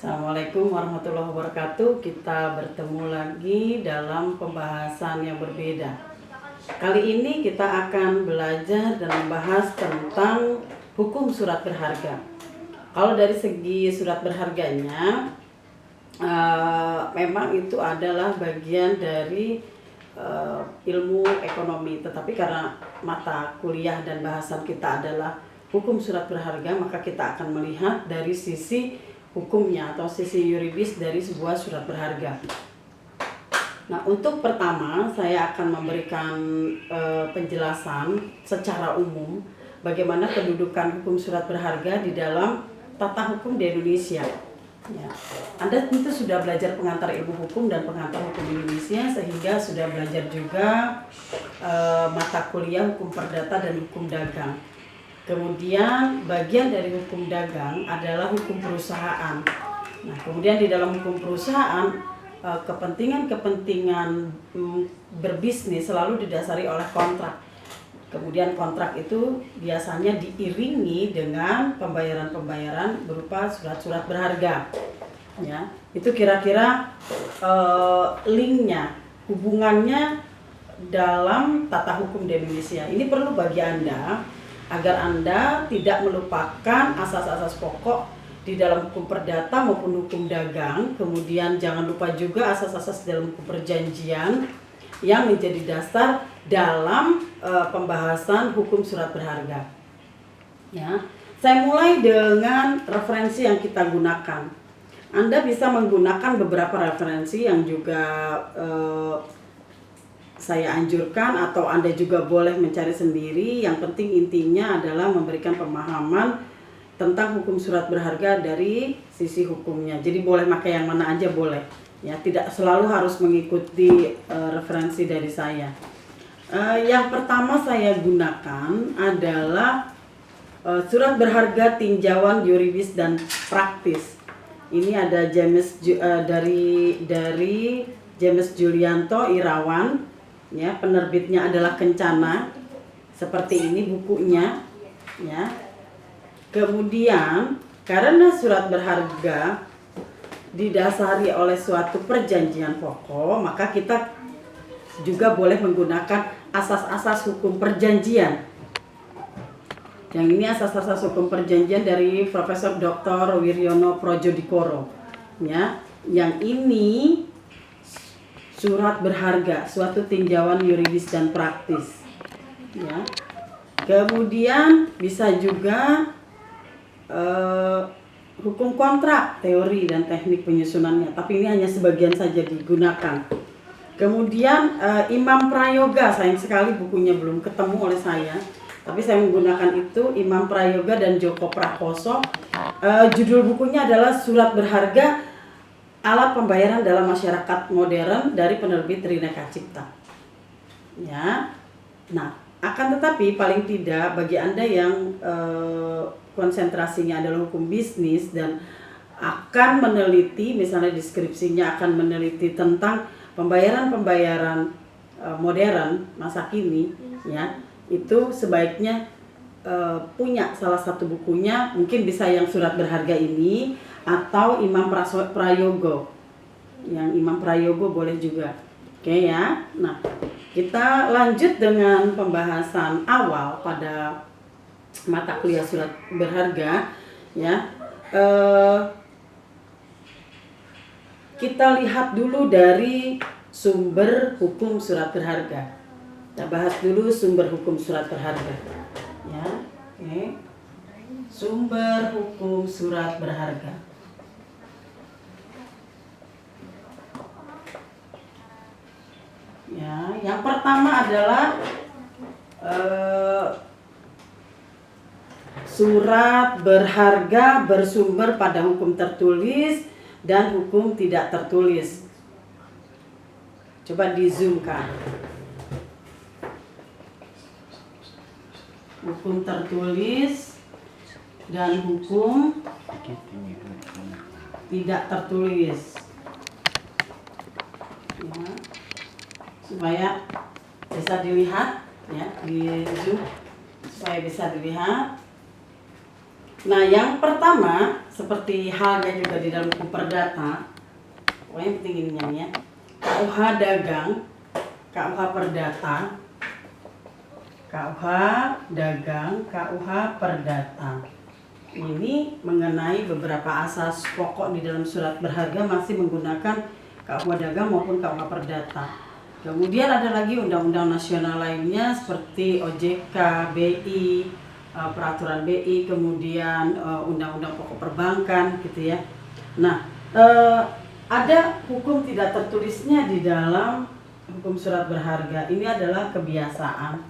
Assalamualaikum warahmatullahi wabarakatuh. Kita bertemu lagi dalam pembahasan yang berbeda. Kali ini kita akan belajar dan membahas tentang hukum surat berharga. Kalau dari segi surat berharganya, memang itu adalah bagian dari ilmu ekonomi. Tetapi karena mata kuliah dan bahasan kita adalah hukum surat berharga, maka kita akan melihat dari sisi hukumnya atau sisi yuridis dari sebuah surat berharga. Nah, untuk pertama saya akan memberikan penjelasan secara umum bagaimana kedudukan hukum surat berharga di dalam tata hukum di Indonesia. Ya. Anda tentu sudah belajar pengantar ilmu hukum dan pengantar hukum Indonesia, sehingga sudah belajar juga mata kuliah hukum perdata dan hukum dagang. Kemudian bagian dari hukum dagang adalah hukum perusahaan. Nah, kemudian di dalam hukum perusahaan, kepentingan-kepentingan berbisnis selalu didasari oleh kontrak. Kemudian kontrak itu biasanya diiringi dengan pembayaran-pembayaran berupa surat-surat berharga. Ya, itu kira-kira linknya, hubungannya dalam tata hukum di Indonesia. Ini perlu bagi Anda agar Anda tidak melupakan asas-asas pokok di dalam hukum perdata maupun hukum dagang. Kemudian jangan lupa juga asas-asas dalam hukum perjanjian yang menjadi dasar dalam pembahasan hukum surat berharga. Ya, saya mulai dengan referensi yang kita gunakan. Anda bisa menggunakan beberapa referensi yang juga saya anjurkan, atau Anda juga boleh mencari sendiri. Yang penting intinya adalah memberikan pemahaman tentang hukum surat berharga dari sisi hukumnya. Jadi boleh pakai yang mana aja boleh. Ya, tidak selalu harus mengikuti referensi dari saya. Yang pertama saya gunakan adalah surat berharga tinjauan yuridis dan praktis. Ini ada dari James Julianto Irawan. Ya, penerbitnya adalah Kencana. Seperti ini bukunya, ya. Kemudian karena surat berharga didasari oleh suatu perjanjian pokok, maka kita juga boleh menggunakan asas-asas hukum perjanjian. Yang ini asas-asas hukum perjanjian dari Profesor Dr. Wiryono Projodikoro. Ya, yang ini surat berharga, suatu tinjauan yuridis dan praktis. Ya. Kemudian bisa juga hukum kontrak, teori dan teknik penyusunannya. Tapi ini hanya sebagian saja digunakan. Kemudian Imam Prayoga, sayang sekali bukunya belum ketemu oleh saya. Tapi saya menggunakan itu, Imam Prayoga dan Joko Prakoso. Judul bukunya adalah Surat Berharga, Alat Pembayaran dalam Masyarakat Modern, dari penerbit Trineka Cipta. Ya. Nah, akan tetapi paling tidak bagi Anda yang konsentrasinya adalah hukum bisnis dan akan meneliti, misalnya deskripsinya akan meneliti tentang pembayaran-pembayaran modern masa kini, ya, itu sebaiknya punya salah satu bukunya, mungkin bisa yang surat berharga ini atau Imam Prayogo. Yang Imam Prayogo boleh juga. Oke ya. Nah, kita lanjut dengan pembahasan awal pada mata kuliah surat berharga, ya. Kita lihat dulu dari sumber hukum surat berharga. Kita bahas dulu sumber hukum surat berharga. Ya, oke. Sumber hukum surat berharga. Ya, yang pertama adalah surat berharga bersumber pada hukum tertulis dan hukum tidak tertulis. Coba di-zoomkan. Hukum tertulis dan hukum tidak tertulis. Ya, supaya bisa dilihat, ya, di zoom supaya bisa dilihat. Nah, yang pertama seperti halnya juga di dalam hukum perdata, pokoknya penting ininya nih ya. KUH dagang, KUH perdata, KUH dagang, KUH perdata. Ini mengenai beberapa asas pokok di dalam surat berharga masih menggunakan KUH dagang maupun KUH perdata. Kemudian ada lagi undang-undang nasional lainnya seperti OJK, BI, peraturan BI, kemudian undang-undang pokok perbankan gitu ya. Nah, ada hukum tidak tertulisnya di dalam hukum surat berharga. Ini adalah kebiasaan,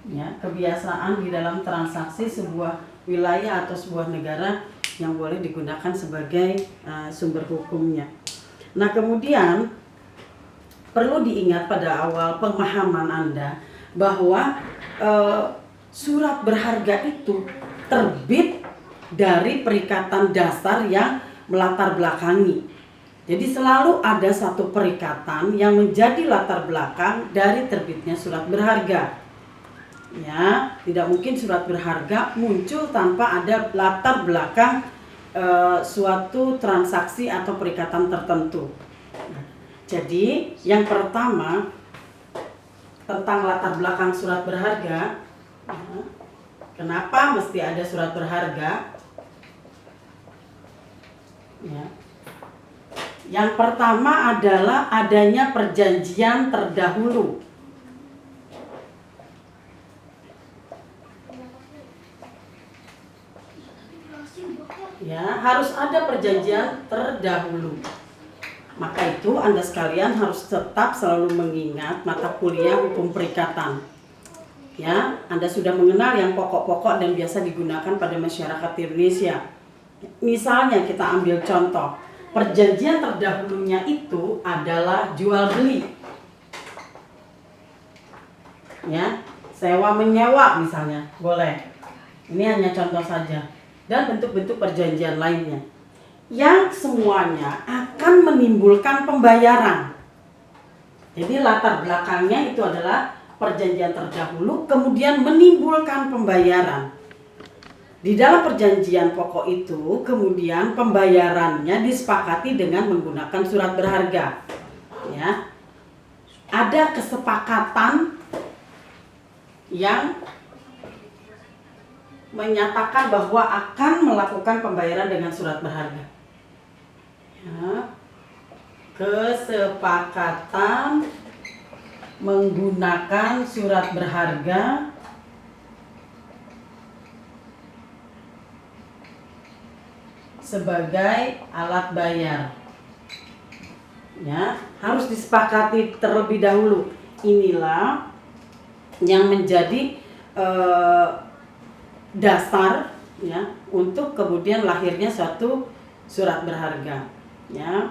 ya, kebiasaan di dalam transaksi sebuah wilayah atau sebuah negara yang boleh digunakan sebagai sumber hukumnya. Nah, kemudian perlu diingat pada awal pemahaman Anda bahwa surat berharga itu terbit dari perikatan dasar yang melatar belakangi. Jadi selalu ada satu perikatan yang menjadi latar belakang dari terbitnya surat berharga. Ya, tidak mungkin surat berharga muncul tanpa ada latar belakang suatu transaksi atau perikatan tertentu. Jadi, yang pertama tentang latar belakang surat berharga, kenapa mesti ada surat berharga? Ya. Yang pertama adalah adanya perjanjian terdahulu. Ya, harus ada perjanjian terdahulu. Maka itu Anda sekalian harus tetap selalu mengingat mata kuliah hukum perikatan. Ya, Anda sudah mengenal yang pokok-pokok dan biasa digunakan pada masyarakat Indonesia. Misalnya kita ambil contoh, perjanjian terdahulunya itu adalah jual beli. Ya, sewa menyewa misalnya, boleh. Ini hanya contoh saja. Dan bentuk-bentuk perjanjian lainnya yang semuanya akan menimbulkan pembayaran. Jadi latar belakangnya itu adalah perjanjian terdahulu kemudian menimbulkan pembayaran. Di dalam perjanjian pokok itu kemudian pembayarannya disepakati dengan menggunakan surat berharga. Ya. Ada kesepakatan yang menyatakan bahwa akan melakukan pembayaran dengan surat berharga. Ya, kesepakatan menggunakan surat berharga sebagai alat bayar. Ya, harus disepakati terlebih dahulu. Inilah yang menjadi dasar ya untuk kemudian lahirnya suatu surat berharga. Ya,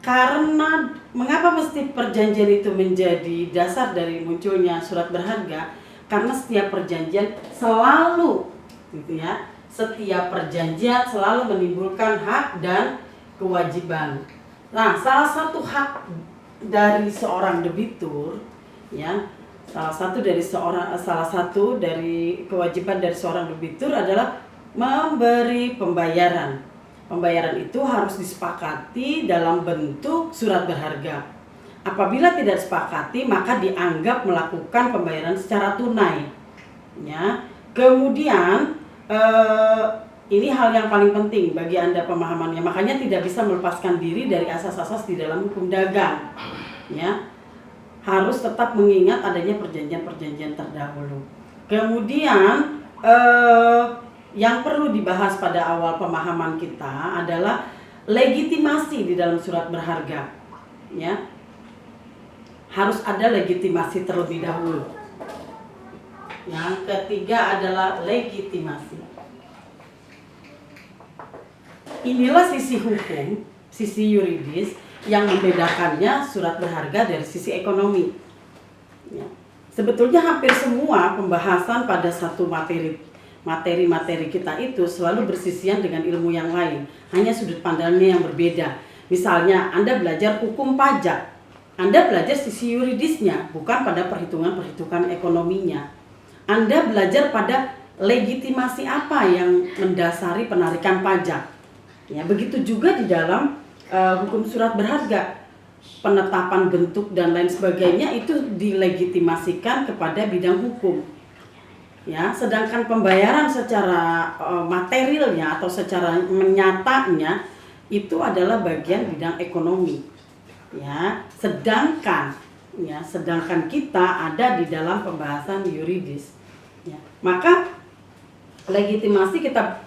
karena mengapa mesti perjanjian itu menjadi dasar dari munculnya surat berharga? Karena setiap perjanjian selalu, gitu ya, setiap perjanjian selalu menimbulkan hak dan kewajiban. Nah, salah satu hak dari seorang debitur, ya, salah satu dari kewajiban dari seorang debitur adalah memberi pembayaran. Pembayaran itu harus disepakati dalam bentuk surat berharga. Apabila tidak disepakati, maka dianggap melakukan pembayaran secara tunai. Ya. Kemudian ini hal yang paling penting bagi Anda pemahamannya. Makanya tidak bisa melepaskan diri dari asas-asas di dalam hukum dagang. Ya. Harus tetap mengingat adanya perjanjian-perjanjian terdahulu. Kemudian yang perlu dibahas pada awal pemahaman kita adalah legitimasi di dalam surat berharga. Ya. Harus ada legitimasi terlebih dahulu. Yang ketiga adalah legitimasi. Inilah sisi hukum, sisi yuridis yang membedakannya surat berharga dari sisi ekonomi. Ya. Sebetulnya hampir semua pembahasan pada satu materi kita itu selalu bersisian dengan ilmu yang lain, hanya sudut pandangnya yang berbeda. Misalnya Anda belajar hukum pajak, Anda belajar sisi yuridisnya, bukan pada perhitungan ekonominya. Anda belajar pada legitimasi apa yang mendasari penarikan pajak. Ya, begitu juga di dalam hukum surat berharga, penetapan bentuk dan lain sebagainya itu dilegitimasikan kepada bidang hukum. Ya, sedangkan pembayaran secara materialnya atau secara menyatanya itu adalah bagian bidang ekonomi. Ya, sedangkan kita ada di dalam pembahasan yuridis. Ya, maka legitimasi kita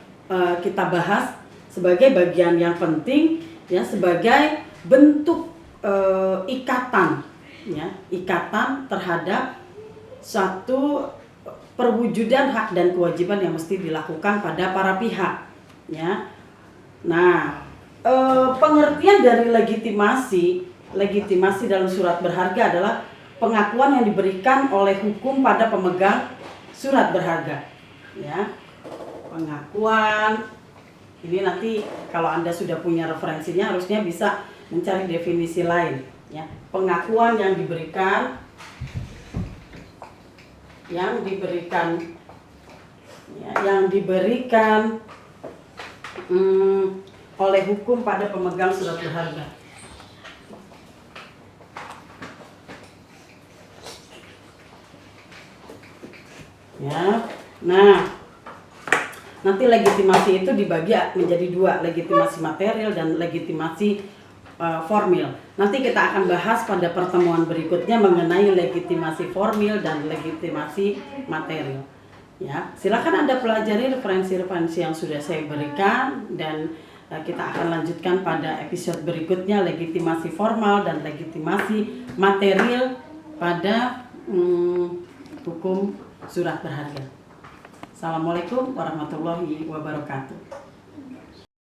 bahas sebagai bagian yang penting, ya, sebagai bentuk ikatan, ya, ikatan terhadap satu perwujudan hak dan kewajiban yang mesti dilakukan pada para pihak, ya. Nah, pengertian dari legitimasi dalam surat berharga adalah pengakuan yang diberikan oleh hukum pada pemegang surat berharga, ya. Pengakuan ini nanti kalau Anda sudah punya referensinya harusnya bisa mencari definisi lain, ya. Pengakuan yang diberikan oleh hukum pada pemegang surat berharga. Ya, nah, nanti legitimasi itu dibagi menjadi dua, legitimasi material dan legitimasi formil. Nanti kita akan bahas pada pertemuan berikutnya mengenai legitimasi formil dan legitimasi material. Ya, silakan Anda pelajari referensi-referensi yang sudah saya berikan dan kita akan lanjutkan pada episode berikutnya legitimasi formal dan legitimasi material pada hukum surat berharga. Assalamualaikum warahmatullahi wabarakatuh.